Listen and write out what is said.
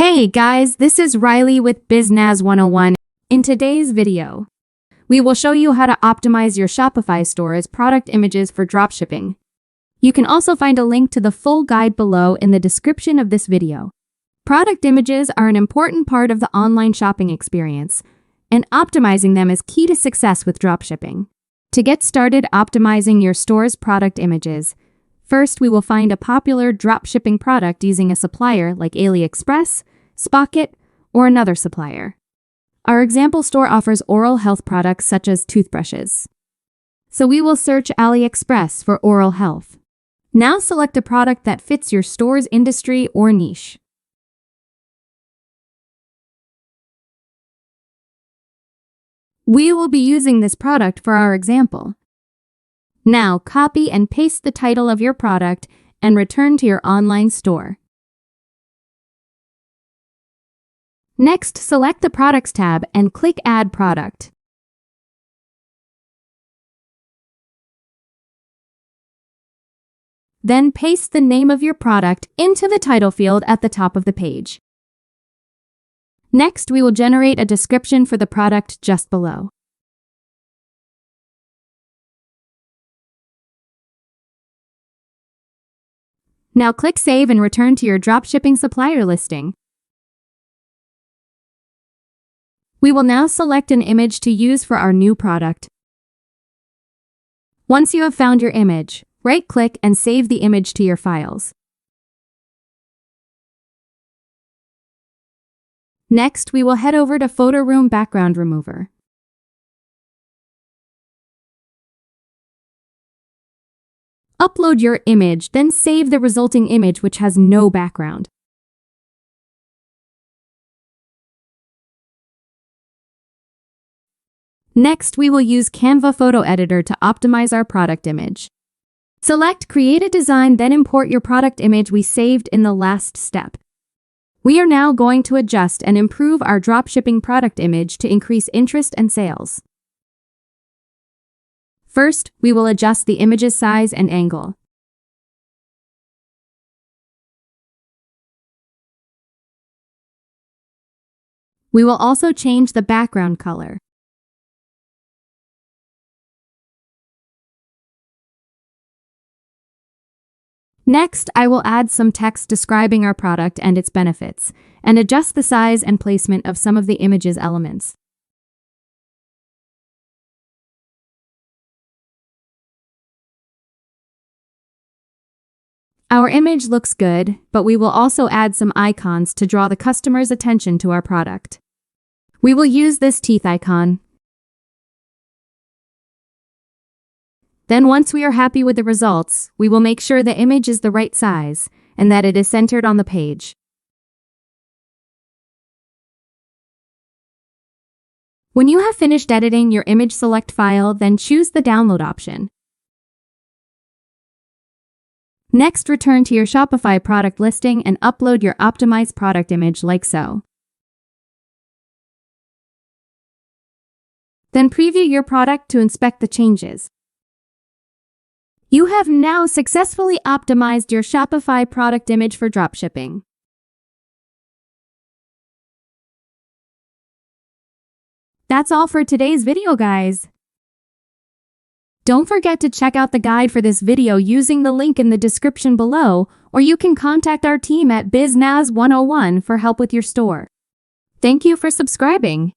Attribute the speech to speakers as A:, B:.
A: Hey guys, this is Riley with BizNaz 101. In today's video, we will show you how to optimize your Shopify store's product images for dropshipping. You can also find a link to the full guide below in the description of this video. Product images are an important part of the online shopping experience, and optimizing them is key to success with dropshipping. To get started optimizing your store's product images, first, we will find a popular dropshipping product using a supplier like AliExpress, Spocket, or another supplier. Our example store offers oral health products such as toothbrushes. So we will search AliExpress for oral health. Now select a product that fits your store's industry or niche. We will be using this product for our example. Now copy and paste the title of your product and return to your online store. Next, select the Products tab and click Add Product. Then paste the name of your product into the title field at the top of the page. Next, we will generate a description for the product just below. Now click Save and return to your dropshipping supplier listing. We will now select an image to use for our new product. Once you have found your image, right-click and save the image to your files. Next, we will head over to Photo Room Background Remover. Upload your image, then save the resulting image which has no background. Next, we will use Canva Photo Editor to optimize our product image. Select Create a Design, then import your product image we saved in the last step. We are now going to adjust and improve our dropshipping product image to increase interest and sales. First, we will adjust the image's size and angle. We will also change the background color. Next, I will add some text describing our product and its benefits, and adjust the size and placement of some of the image's elements. Our image looks good, but we will also add some icons to draw the customer's attention to our product. We will use this teeth icon. Then once we are happy with the results, we will make sure the image is the right size and that it is centered on the page. When you have finished editing your image, select File, then choose the Download option. Next, return to your Shopify product listing and upload your optimized product image like so. Then preview your product to inspect the changes. You have now successfully optimized your Shopify product image for dropshipping. That's all for today's video, guys. Don't forget to check out the guide for this video using the link in the description below, or you can contact our team at BizNaz 101 for help with your store. Thank you for subscribing.